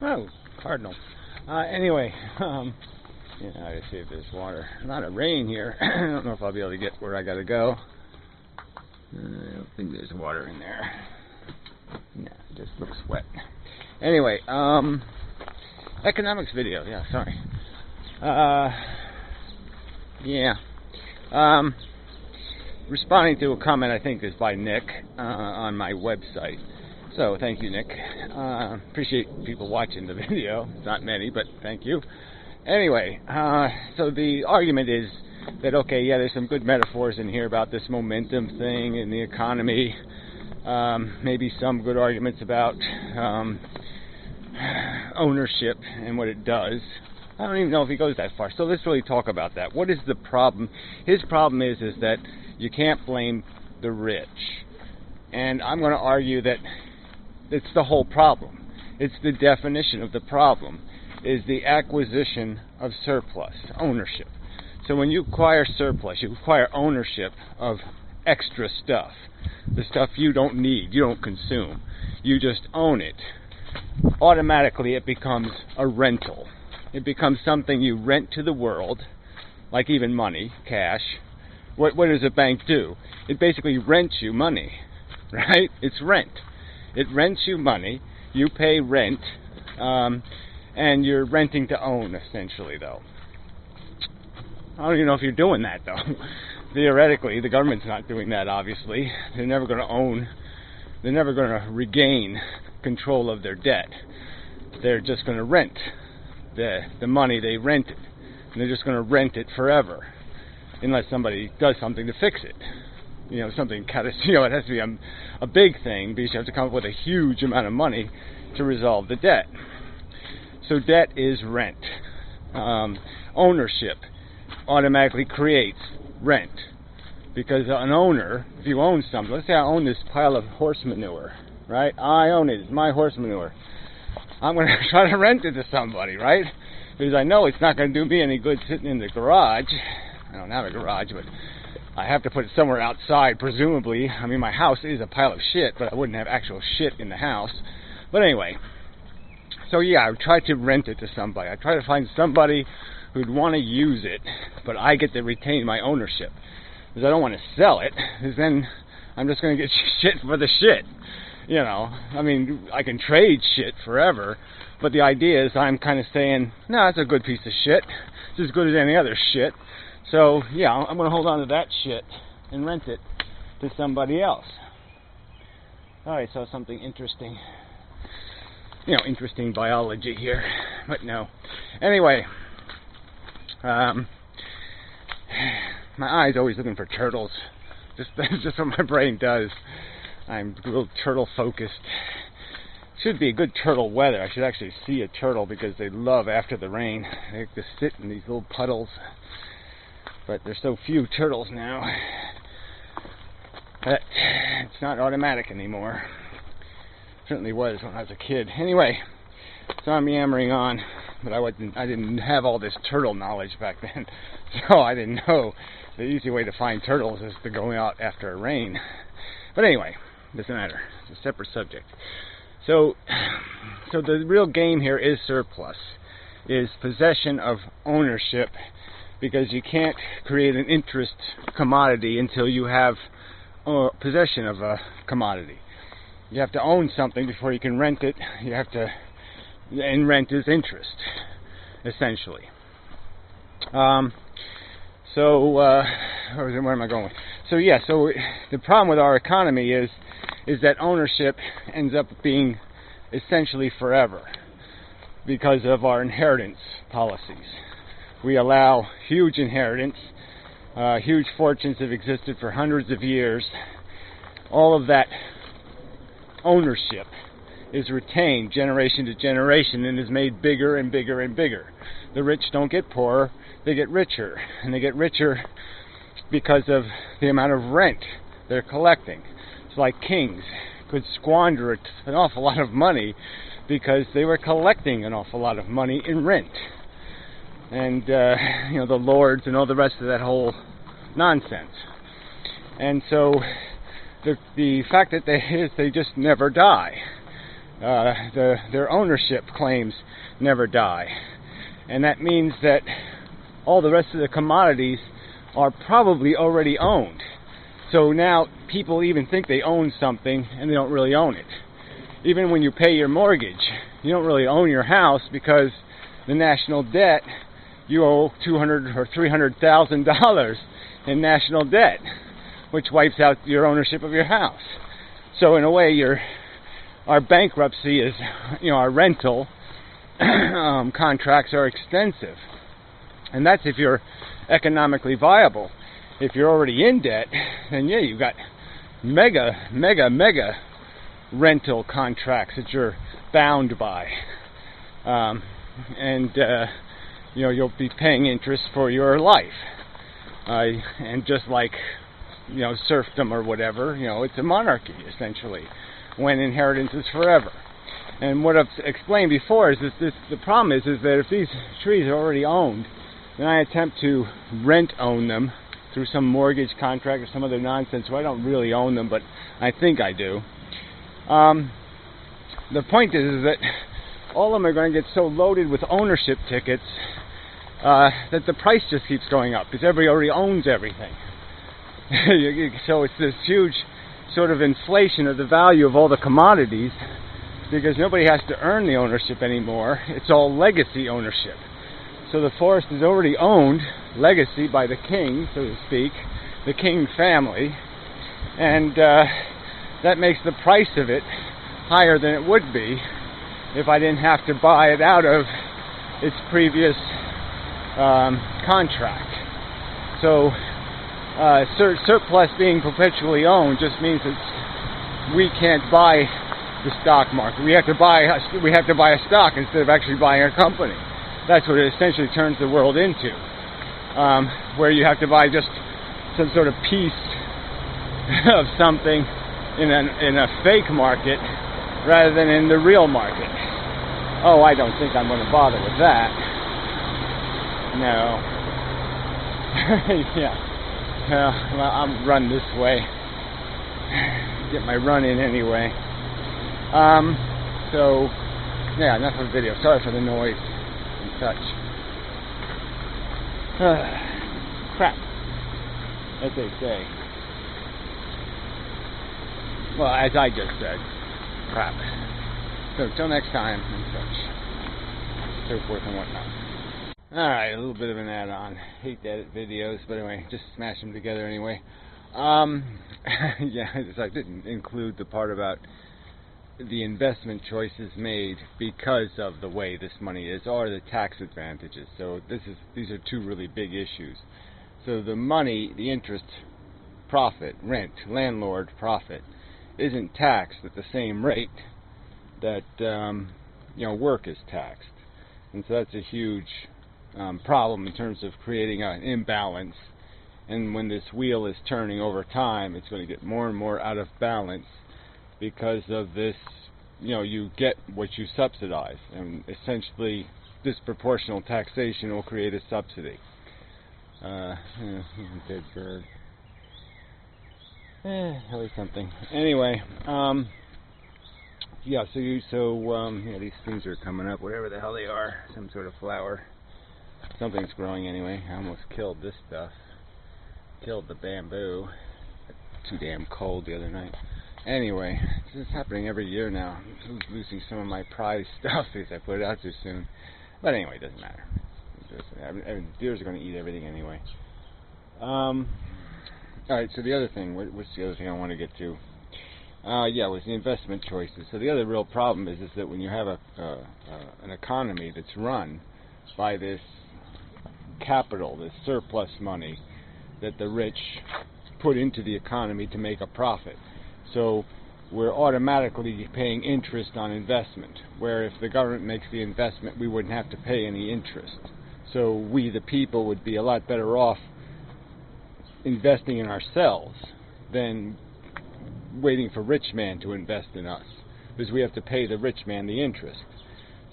Oh, cardinal. Anyway, yeah, I see if there's water. A lot of rain here. I don't know if I'll be able to get where I gotta go. I don't think there's water in there. No, it just looks wet. Anyway, economics video. Yeah, sorry. Yeah. Responding to a comment I think is by Nick on my website. So thank you, Nick. Appreciate people watching the video. It's not many, but thank you. Anyway, so the argument is that, okay, yeah, there's some good metaphors in here about this momentum thing in the economy. Maybe some good arguments about ownership and what it does. I don't even know if he goes that far. So let's really talk about that. What is the problem? His problem is that you can't blame the rich. And I'm going to argue that it's the whole problem. It's the definition of the problem, is the acquisition of surplus, ownership. So when you acquire surplus, you acquire ownership of extra stuff, the stuff you don't need, you don't consume. You just own it. Automatically it becomes a rental. It becomes something you rent to the world, like even money, cash. What does a bank do? It basically rents you money, right? It's rent. It rents you money, you pay rent, and you're renting to own, essentially, though. I don't even know if you're doing that, though. Theoretically, the government's not doing that, obviously. They're never going to own, they're never going to regain control of their debt. They're just going to rent the money they rented. And they're just going to rent it forever, unless somebody does something to fix it. You know, something it has to be a big thing, because you have to come up with a huge amount of money to resolve the debt. So debt is rent. Ownership automatically creates rent, because an owner, if you own something, let's say I own this pile of horse manure, right? I own it. It's my horse manure. I'm going to try to rent it to somebody, right? Because I know it's not going to do me any good sitting in the garage. I don't have a garage, but I have to put it somewhere outside, presumably. I mean, my house is a pile of shit, but I wouldn't have actual shit in the house. But anyway, so yeah, I try to rent it to somebody. I try to find somebody who'd want to use it, but I get to retain my ownership. Because I don't want to sell it, because then I'm just going to get shit for the shit. You know, I mean, I can trade shit forever, but the idea is I'm kind of saying, no, it's a good piece of shit. It's as good as any other shit. So, yeah, I'm going to hold on to that shit and rent it to somebody else. Alright, so something interesting. You know, interesting biology here, but no. Anyway, my eye's always looking for turtles. That's just what my brain does. I'm a little turtle focused. Should be a good turtle weather. I should actually see a turtle, because they love after the rain. They like to sit in these little puddles. But there's so few turtles now that it's not automatic anymore. Certainly was when I was a kid. Anyway, so I'm yammering on, but I didn't have all this turtle knowledge back then, so I didn't know the easy way to find turtles is to go out after a rain. But anyway, doesn't matter. It's a separate subject. So the real game here is surplus, is possession of ownership, because you can't create an interest commodity until you have possession of a commodity. You have to own something before you can rent it. You have to, and rent is interest, essentially. Where am I going? So yeah, so the problem with our economy is that ownership ends up being essentially forever because of our inheritance policies. We allow huge inheritance. Huge fortunes have existed for hundreds of years. All of that ownership is retained generation to generation and is made bigger and bigger and bigger. The rich don't get poorer, they get richer. And they get richer because of the amount of rent they're collecting. It's like kings could squander an awful lot of money because they were collecting an awful lot of money in rent. And, the lords and all the rest of that whole nonsense. And so the fact that they just never die. their ownership claims never die. And that means that all the rest of the commodities are probably already owned. So now people even think they own something and they don't really own it. Even when you pay your mortgage, you don't really own your house because the national debt, you owe $200,000 or $300,000 in national debt, which wipes out your ownership of your house. So in a way, our bankruptcy is, our rental contracts are extensive. And that's if you're economically viable. If you're already in debt, then yeah, you've got mega rental contracts that you're bound by. You'll be paying interest for your life. And just like, serfdom or whatever, it's a monarchy, essentially, when inheritance is forever. And what I've explained before is the problem is that if these trees are already owned, then I attempt to rent own them through some mortgage contract or some other nonsense where I don't really own them, but I think I do. The point is that all of them are going to get so loaded with ownership tickets that the price just keeps going up because everybody already owns everything. So it's this huge sort of inflation of the value of all the commodities because nobody has to earn the ownership anymore. It's all legacy ownership. So the forest is already owned, legacy, by the king, so to speak, the king family, and that makes the price of it higher than it would be if I didn't have to buy it out of its previous contract. So surplus being perpetually owned just means that we can't buy the stock market. We have to buy a stock instead of actually buying a company. That's what it essentially turns the world into, where you have to buy just some sort of piece of something in a fake market rather than in the real market. Oh, I don't think I'm going to bother with that. No. Yeah. Well, I'll run this way. Get my run in anyway. So, yeah, enough of the video. Sorry for the noise and such. Crap, as they say. Well, as I just said, crap. So, till next time, and such. So forth and whatnot. Alright, a little bit of an add-on. Hate to edit videos, but anyway, just smash them together anyway. Yeah, I didn't include the part about the investment choices made because of the way this money is, or the tax advantages. So these are two really big issues. So the money, the interest, profit, rent, landlord profit, isn't taxed at the same rate that work is taxed, and so that's a huge problem in terms of creating an imbalance. And when this wheel is turning over time, it's going to get more and more out of balance because of this. You get what you subsidize, and essentially disproportional taxation will create a subsidy. Dead bird. Always something. Anyway, yeah. So these things are coming up, whatever the hell they are. Some sort of flower. Something's growing anyway. I almost killed this stuff. Killed the bamboo. Too damn cold the other night. Anyway, this is happening every year now. I'm losing some of my prized stuff because I put it out too soon. But anyway, it doesn't matter. Deers are going to eat everything anyway. Alright, so the other thing, what's the other thing I want to get to? Yeah, was the investment choices. So the other real problem is that when you have an economy that's run by this capital, this surplus money that the rich put into the economy to make a profit. So we're automatically paying interest on investment, where if the government makes the investment, we wouldn't have to pay any interest. So we, the people, would be a lot better off investing in ourselves than waiting for rich man to invest in us, because we have to pay the rich man the interest.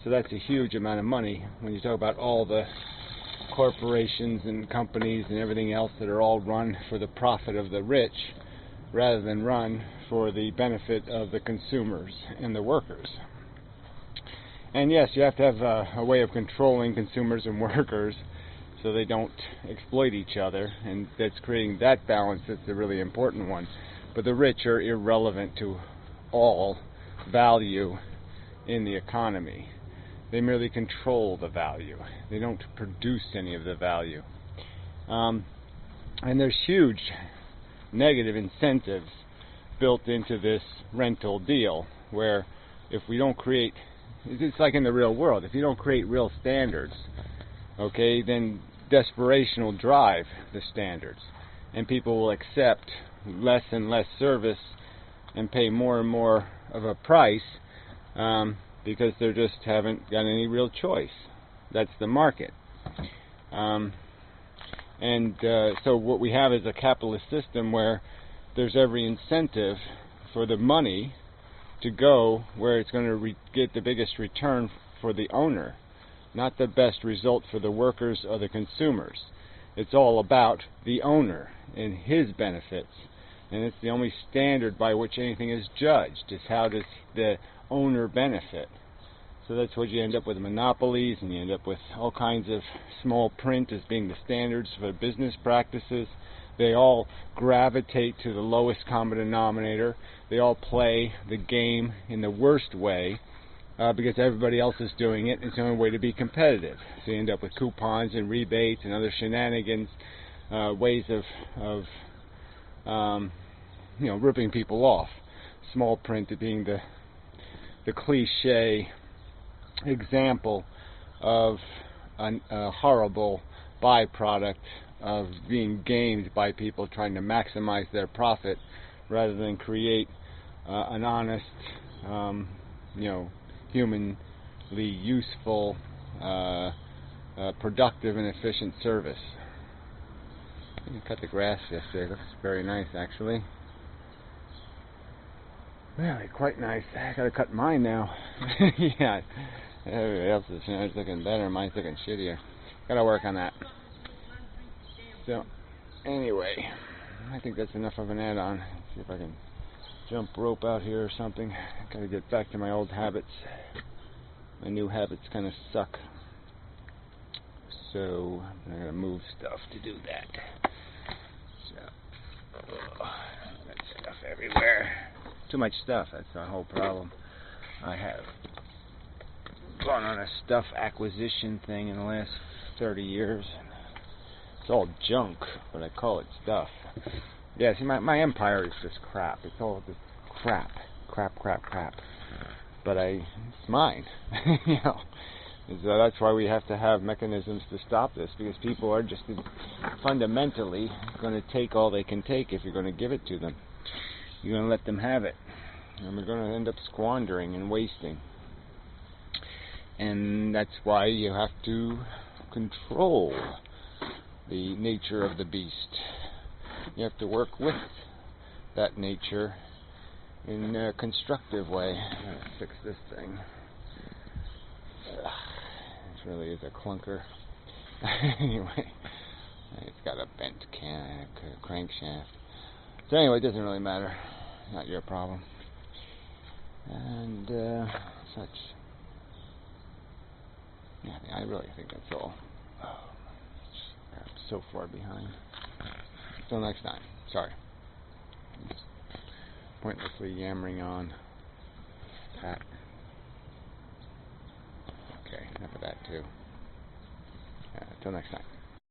So that's a huge amount of money when you talk about all the corporations and companies and everything else that are all run for the profit of the rich rather than run for the benefit of the consumers and the workers. And yes, you have to have a way of controlling consumers and workers so they don't exploit each other, and that's creating that balance that's the really important one. But the rich are irrelevant to all value in the economy. They merely control the value. They don't produce any of the value. And there's huge negative incentives built into this rental deal, where if we don't create, it's like in the real world, if you don't create real standards, okay, then desperation will drive the standards, and people will accept less and less service and pay more and more of a price because they just haven't got any real choice. That's the market. So what we have is a capitalist system where there's every incentive for the money to go where it's going to get the biggest return for the owner, not the best result for the workers or the consumers. It's all about the owner and his benefits, and it's the only standard by which anything is judged, is how does the owner benefit. So that's what you end up with, monopolies, and you end up with all kinds of small print as being the standards for business practices. They all gravitate to the lowest common denominator. They all play the game in the worst way because everybody else is doing it. It's the only way to be competitive. So you end up with coupons and rebates and other shenanigans, ways of ripping people off. Small print being the cliche example of a horrible byproduct of being gamed by people trying to maximize their profit rather than create an honest, humanly useful, productive and efficient service. I cut the grass yesterday. It looks very nice, actually. Really, quite nice. I gotta cut mine now. Yeah, everybody else is looking better. Mine's looking shittier. Gotta work on that. So, anyway, I think that's enough of an add-on. See if I can jump rope out here or something. Gotta get back to my old habits. My new habits kind of suck. So, I'm gonna move stuff to do that. So, that stuff everywhere. Too much stuff, that's the whole problem. I have gone on a stuff acquisition thing in the last 30 years. It's all junk, but I call it stuff. Yeah, see, my empire is just crap. It's all just crap. But it's mine. So that's why we have to have mechanisms to stop this, because people are just fundamentally going to take all they can take if you're going to give it to them. You're going to let them have it, and we're going to end up squandering and wasting. And that's why you have to control the nature of the beast. You have to work with that nature in a constructive way. I'm going to fix this thing. This really is a clunker. Anyway, it's got a bent crankshaft. So anyway, it doesn't really matter. Not your problem. And such. Yeah, I really think that's all. I'm so far behind. Till next time. Sorry. Just pointlessly yammering on. Pat. Okay, enough of that too. Till next time.